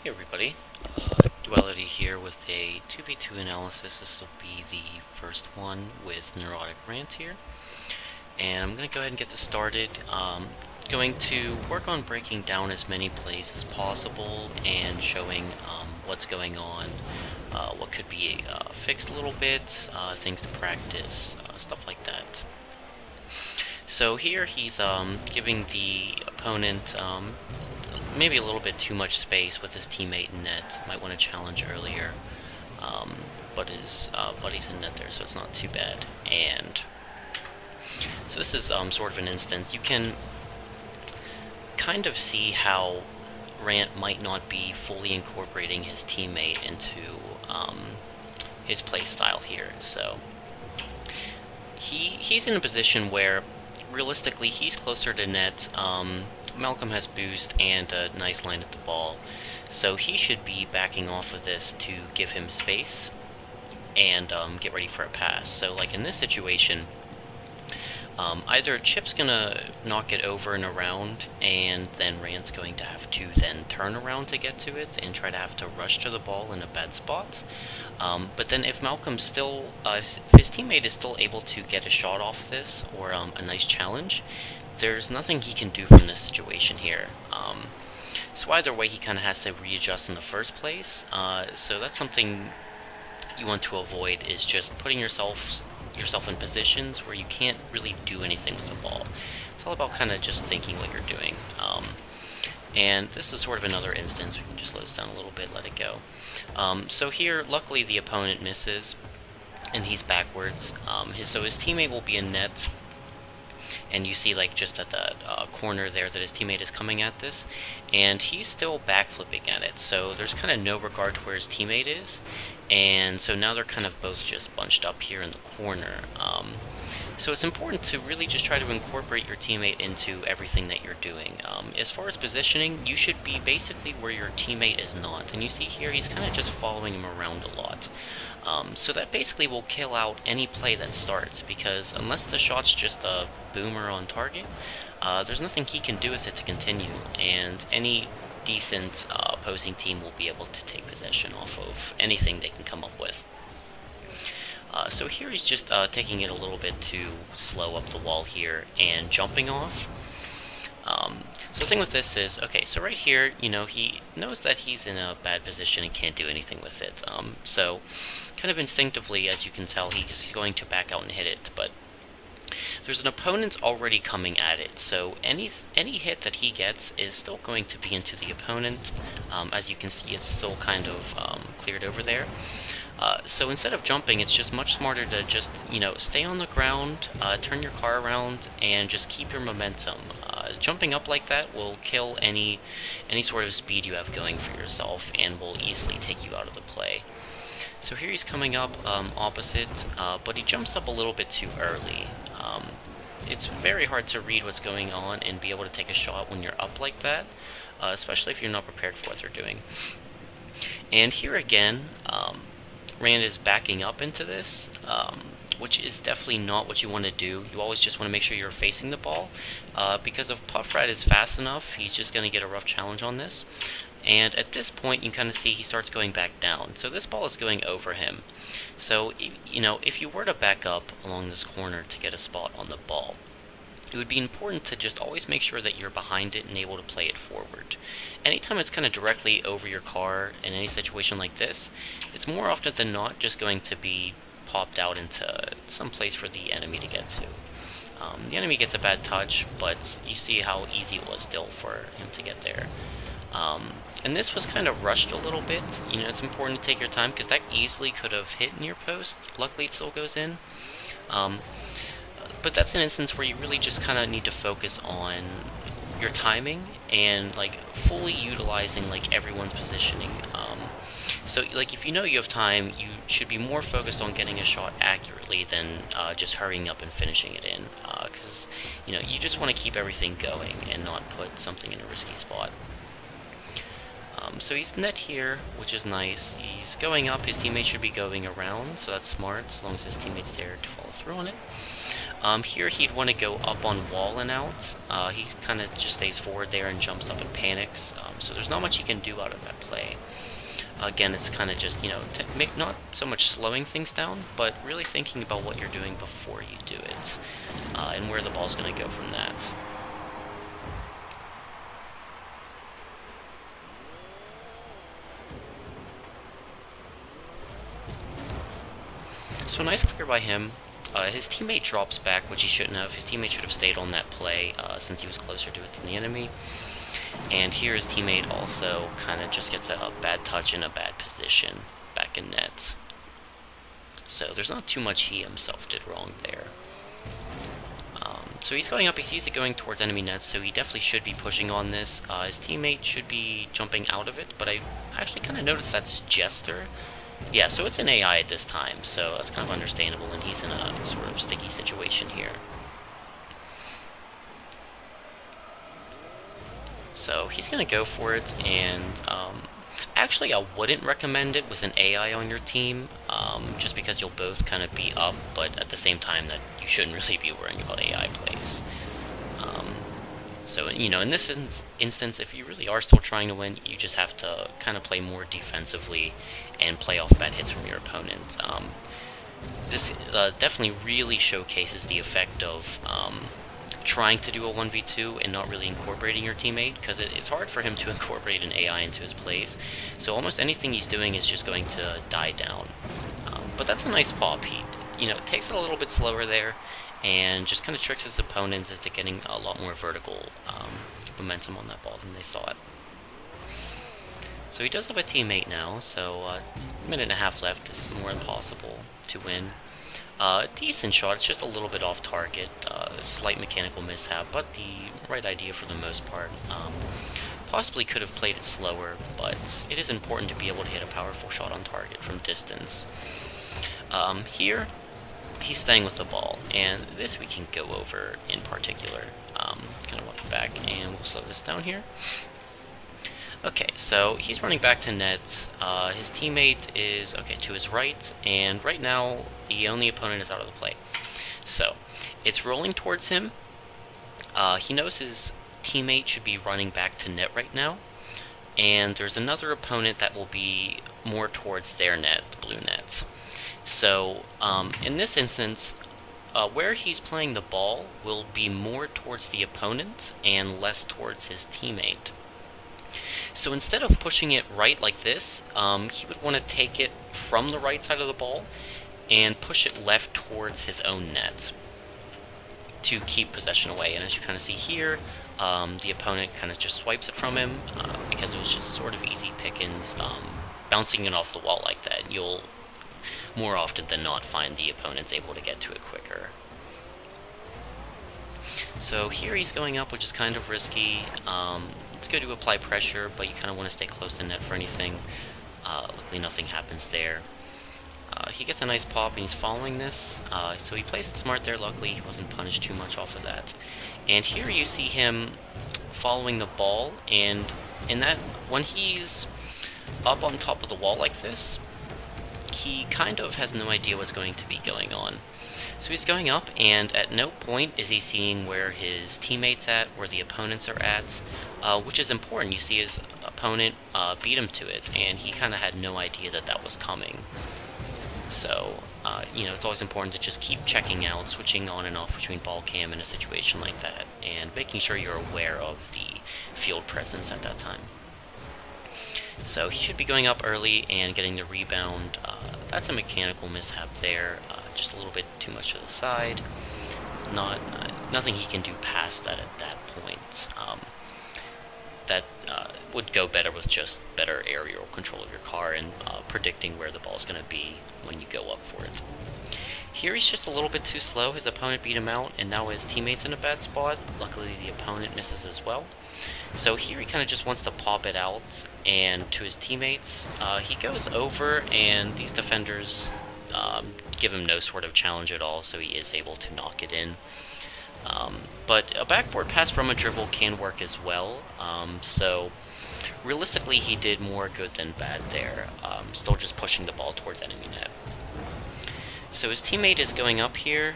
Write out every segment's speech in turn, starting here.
Hey everybody, Duality here with a 2v2 analysis. This will be the first one with Neurotic Rant here. And I'm going to go ahead and get this started. Going to work on breaking down as many plays as possible and showing what's going on, what could be fixed a little bit, things to practice, stuff like that. So here he's giving the opponent maybe a little bit too much space with his teammate in net. Might want to challenge earlier, but his buddy's in net there, so it's not too bad. And so this is sort of an instance. You can kind of see how Rant might not be fully incorporating his teammate into his play style here. So he's in a position where realistically he's closer to net. Malcolm has boost and a nice line at the ball, so he should be backing off of this to give him space and get ready for a pass. So like in this situation, either Chip's gonna knock it over and around, and then Rant's going to have to then turn around to get to it and try to have to rush to the ball in a bad spot. But then if Malcolm's still, if his teammate is still able to get a shot off this, or a nice challenge, there's nothing he can do from this situation here. So either way, he kind of has to readjust in the first place. So that's something you want to avoid, is just putting yourself in positions where you can't really do anything with the ball. It's all about kind of just thinking what you're doing. And this is sort of another instance. We can just slow this down a little bit, let it go. So here, luckily the opponent misses, and he's backwards. So his teammate will be in net, and you see like just at the corner there that his teammate is coming at this, and he's still backflipping at it. So there's kind of no regard to where his teammate is, and so now they're kind of both just bunched up here in the corner. So it's important to really just try to incorporate your teammate into everything that you're doing. As far as positioning, you should be basically where your teammate is not. And you see here, he's kind of just following him around a lot. So that basically will kill out any play that starts, because unless the shot's just a boomer on target, there's nothing he can do with it to continue, and any decent opposing team will be able to take possession off of anything they can come up with. So here he's just taking it a little bit to slow up the wall here and jumping off. So the thing with this is, okay, so right here, you know, he knows that he's in a bad position and can't do anything with it. So kind of instinctively, as you can tell, he's going to back out and hit it, but there's an opponent already coming at it, so any hit that he gets is still going to be into the opponent. As you can see, it's still kind of cleared over there. So instead of jumping, it's just much smarter to just, you know, stay on the ground, turn your car around, and just keep your momentum. Jumping up like that will kill any sort of speed you have going for yourself, and will easily take you out of the play. So here he's coming up opposite, but he jumps up a little bit too early. It's very hard to read what's going on and be able to take a shot when you're up like that, especially if you're not prepared for what they're doing. And here again, Rand is backing up into this, which is definitely not what you want to do. You always just want to make sure you're facing the ball, because if Puff Rat is fast enough, he's just going to get a rough challenge on this. And at this point, you can kind of see he starts going back down. So this ball is going over him. So, you know, if you were to back up along this corner to get a spot on the ball, it would be important to just always make sure that you're behind it and able to play it forward. Anytime it's kind of directly over your car in any situation like this, it's more often than not just going to be popped out into some place for the enemy to get to. The enemy gets a bad touch, but you see how easy it was still for him to get there. And this was kind of rushed a little bit. You know, it's important to take your time, because that easily could have hit near post. Luckily, it still goes in. But that's an instance where you really just kind of need to focus on your timing and like fully utilizing like everyone's positioning. So like if you know you have time, you should be more focused on getting a shot accurately than just hurrying up and finishing it in, because you know, you just want to keep everything going and not put something in a risky spot. So he's net here, which is nice. He's going up, his teammate should be going around, so that's smart, as long as his teammate's there to follow through on it. Here he'd want to go up on wall and out. He kind of just stays forward there and jumps up and panics. So there's not much he can do out of that play. Again, it's kind of just, not so much slowing things down, but really thinking about what you're doing before you do it, and where the ball's going to go from that. So a nice clear by him. His teammate drops back, which he shouldn't have. His teammate should have stayed on that play, since he was closer to it than the enemy. And here his teammate also kind of just gets a bad touch in a bad position back in net. So there's not too much he himself did wrong there. So he's going up, he sees it going towards enemy nets, so he definitely should be pushing on this. His teammate should be jumping out of it, but I actually kind of noticed that's Jester. Yeah, so it's an AI at this time, so that's kind of understandable, and he's in a sort of sticky situation here. So he's going to go for it, and actually I wouldn't recommend it with an AI on your team, just because you'll both kind of be up, but at the same time that you shouldn't really be worrying about AI plays. So, in this instance, if you really are still trying to win, you just have to kind of play more defensively and play off bad hits from your opponent. This definitely really showcases the effect of trying to do a 1v2 and not really incorporating your teammate, because it's hard for him to incorporate an AI into his plays. So almost anything he's doing is just going to die down. But that's a nice pop. He, takes it a little bit slower there, and just kind of tricks his opponents into getting a lot more vertical momentum on that ball than they thought. So he does have a teammate now, so a minute and a half left is more than possible to win. Decent shot, it's just a little bit off target, slight mechanical mishap, but the right idea for the most part. Possibly could have played it slower, but it is important to be able to hit a powerful shot on target from distance. Here, he's staying with the ball, and this we can go over in particular. Kind of walk it back, and we'll slow this down here. Okay, so he's running back to net. His teammate is, to his right, and right now the only opponent is out of the play. So, it's rolling towards him. He knows his teammate should be running back to net right now, and there's another opponent that will be more towards their net, the blue net. So, in this instance, where he's playing the ball will be more towards the opponent and less towards his teammate. So instead of pushing it right like this, he would want to take it from the right side of the ball and push it left towards his own net to keep possession away. And as you kind of see here, the opponent kind of just swipes it from him because it was just sort of easy pickings. Bouncing it off the wall like that, you'll more often than not find the opponent's able to get to it quicker. So here he's going up, which is kind of risky. It's good to apply pressure, but you kind of want to stay close to net for anything. Luckily nothing happens there. He gets a nice pop, and he's following this, so he plays it smart there. Luckily he wasn't punished too much off of that. And here you see him following the ball, and when he's up on top of the wall like this, he kind of has no idea what's going to be going on. So he's going up, and at no point is he seeing where his teammate's at, where the opponents are at, which is important. You see his opponent beat him to it, and he kind of had no idea that that was coming. So, it's always important to just keep checking out, switching on and off between ball cam in a situation like that, and making sure you're aware of the field presence at that time. So he should be going up early and getting the rebound. That's a mechanical mishap there, just a little bit too much to the side. Nothing he can do past that at that point. That would go better with just better aerial control of your car and predicting where the ball's going to be when you go up for it. Here he's just a little bit too slow. His opponent beat him out, and now his teammate's in a bad spot. Luckily the opponent misses as well. So here he kind of just wants to pop it out, and to his teammates, he goes over, and these defenders give him no sort of challenge at all, so he is able to knock it in. But a backboard pass from a dribble can work as well, so realistically he did more good than bad there, still just pushing the ball towards enemy net. So his teammate is going up here.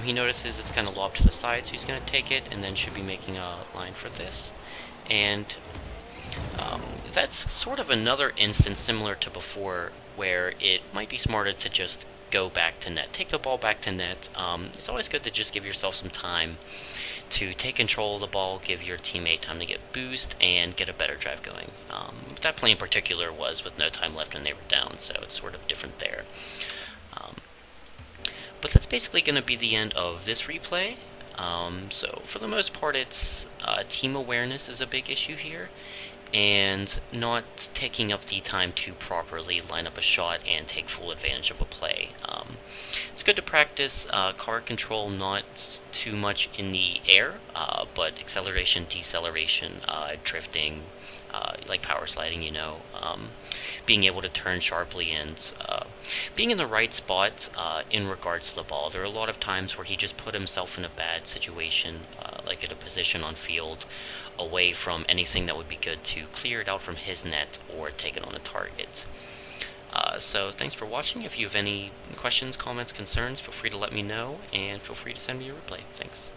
He notices it's kind of lobbed to the side, so he's going to take it and then should be making a line for this. And that's sort of another instance similar to before where it might be smarter to just go back to net. Take the ball back to net. It's always good to just give yourself some time to take control of the ball, give your teammate time to get boost, and get a better drive going. That play in particular was with no time left and they were down, so it's sort of different there. But that's basically going to be the end of this replay. So for the most part, it's team awareness is a big issue here, and not taking up the time to properly line up a shot and take full advantage of a play. It's good to practice car control, not too much in the air, but acceleration, deceleration, drifting, like power sliding, being able to turn sharply and being in the right spot in regards to the ball. There are a lot of times where he just put himself in a bad situation, like at a position on field, away from anything that would be good to clear it out from his net or take it on a target. So thanks for watching. If you have any questions, comments, concerns, feel free to let me know, and feel free to send me a replay. Thanks.